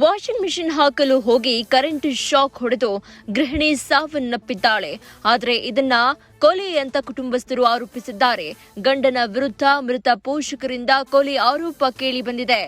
Washing machine ಹಾಕಲು ಹೋಗಿ current shock ಹೊಡೆದು ಗೃಹಿಣಿ ಸಾವನ್ನಪ್ಪಿದ್ದಾಳೆ. ಆದರೆ ಇದನ್ನ ಕೊಲೆ ಅಂತ ಕುಟುಂಬಸ್ಥರು ಆರೋಪಿಸಿದ್ದಾರೆ. ಗಂಡನ ವಿರುದ್ಧ ಮೃತ ಪೋಷಕರಿಂದ ಕೊಲೆ ಆರೋಪ ಕೇಳಿ ಬಂದಿದೆ.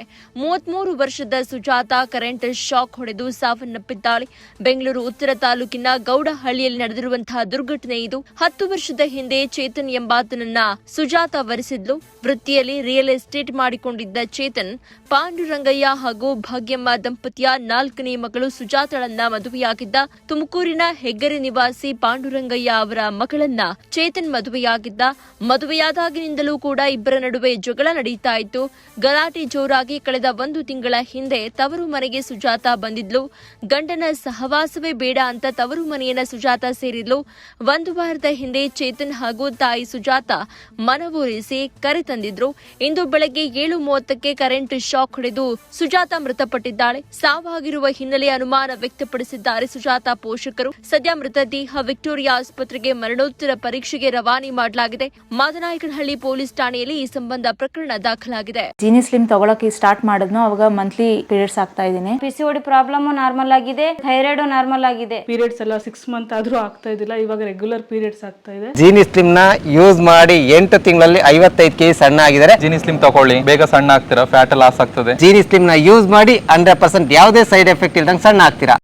33 ವರ್ಷದ ಸುಜಾತ ಕರೆಂಟ್ ಶಾಕ್ ಹೊಡೆದು ಸಾವನ್ನಪ್ಪಿದ್ದಾಳೆ. ಬೆಂಗಳೂರು ಉತ್ತರ ತಾಲೂಕಿನ ಗೌಡಹಳ್ಳಿಯಲ್ಲಿ ನಡೆದಿರುವಂತಹ ದುರ್ಘಟನೆ ಇದು. 10 ವರ್ಷದ ಹಿಂದೆ ಚೇತನ್ ಎಂಬಾತನನ್ನ ಸುಜಾತ ವರಿಸಿದ್ಲು. ವೃತ್ತಿಯಲ್ಲಿ ರಿಯಲ್ ಎಸ್ಟೇಟ್ ಮಾಡಿಕೊಂಡಿದ್ದ ಚೇತನ್ ಪಾಂಡುರಂಗಯ್ಯ ಹಾಗೂ ಭಾಗ್ಯಮ್ಮ ದಂಪತಿಯ 4ನೇ ಮಗಳು ಸುಜಾತಳನ್ನ ಮದುವೆಯಾಗಿದ್ದ. ತುಮಕೂರಿನ ಹೆಗ್ಗರೆ ನಿವಾಸಿ ಪಾಂಡುರಂಗಯ್ಯ ಅವರ ಮಗಳನ್ನ ಚೇತನ್ ಮದುವೆಯಾಗಿದ್ದ. ಮದುವೆಯಾದಾಗಿನಿಂದಲೂ ಕೂಡ ಇಬ್ಬರ ನಡುವೆ ಜಗಳ ನಡೀತಾ ಇತ್ತು. ಗಲಾಟೆ ಜೋರಾಗಿ ಕಳೆದ 1 ತಿಂಗಳ ಹಿಂದೆ ತವರು ಮನೆಗೆ ಸುಜಾತ ಬಂದಿದ್ಲು. ಗಂಡನ ಸಹವಾಸವೇ ಬೇಡ ಅಂತ ತವರು ಮನೆಯನ್ನ ಸುಜಾತ ಸೇರಿದ್ಲು. 1 ವಾರದ ಹಿಂದೆ ಚೇತನ್ ಹಾಗೂ ತಾಯಿ ಸುಜಾತ ಮನವೊಲಿಸಿ ಕರೆ ತಂದಿದ್ರು. ಇಂದು ಬೆಳಗ್ಗೆ 7:30ಕ್ಕೆ ಕರೆಂಟ್ ಶಾಕ್ ಹೊಡೆದು ಸುಜಾತ ಮೃತಪಟ್ಟಿದ್ದಾಳೆ. ಸಾವಾಗಿರುವ ಹಿನ್ನೆಲೆ ಅನುಮಾನ ವ್ಯಕ್ತಪಡಿಸಿದ್ದಾರೆ ಸುಜಾತ ಪೋಷಕರು. ಸದ್ಯ ಮೃತದೇಹ ವಿಕ್ಟೋರಿಯಾ ಆಸ್ಪತ್ರೆಗೆ ಮರಣೋತ್ತರ ಪರೀಕ್ಷೆಗೆ ರವಾನೆ ಮಾಡಲಾಗಿದೆ. ಮಾದನಾಯಕನಹಳ್ಳಿ ಪೊಲೀಸ್ ಠಾಣೆಯಲ್ಲಿ ಈ ಸಂಬಂಧ ಪ್ರಕರಣ ದಾಖಲಾಗಿದೆ. ಜೀನಿ ಸ್ಲಿಮ್ ತಗೊಳಕ್ಕೆ ಸ್ಟಾರ್ಟ್ ಮಾಡಿದ್ನೋ ಅವಾಗ ಮಂತ್ಲಿ ಪೀರಿಯಡ್ಸ್ ಆಗ್ತಾ ಇದ್ದೀನಿ. ಪಿಸಿಒಡಿ ಪ್ರಾಬ್ಲಮ್ ನಾರ್ಮಲ್ ಆಗಿದೆ, ಥೈರಾಯ್ಡ್ ನಾರ್ಮಲ್ ಆಗಿದೆ. ಪೀರಿಯಡ್ಸ್ ಎಲ್ಲ 6 ಮಂತ್ ಆದ್ರೂ ಆಗ್ತಾ ಇದ್ದಿಲ್ಲ, ಇವಾಗ ರೆಗ್ಯುಲರ್ ಪೀರಿಯಡ್ಸ್ ಆಗ್ತಾ ಇದೆ. ಜೀನಿ ಸ್ಲಿಮ್ ನ ಯೂಸ್ ಮಾಡಿ 8 ತಿಂಗಳಲ್ಲಿ 55 kg ಸಣ್ಣ ಆಗಿದ್ದಾರೆ. ಜೀನಿ ಸ್ಲಿಮ್ ತಗೊಳ್ಳಿ, ಬೇಗ ಸಣ್ಣ ಆಗ್ತೀರಾ, ಫ್ಯಾಟ್ ಲಾಸ್ ಆಗ್ತದೆ. ಜೀನಿ ಸ್ಲಿಮ್ ನ ಯೂಸ್ ಮಾಡಿ 100% ಯಾವುದೇ ಸೈಡ್ ಎಫೆಕ್ಟ್ ಇಲ್ದಂಗೆ ಸಣ್ಣ ಆಗ್ತೀರಾ.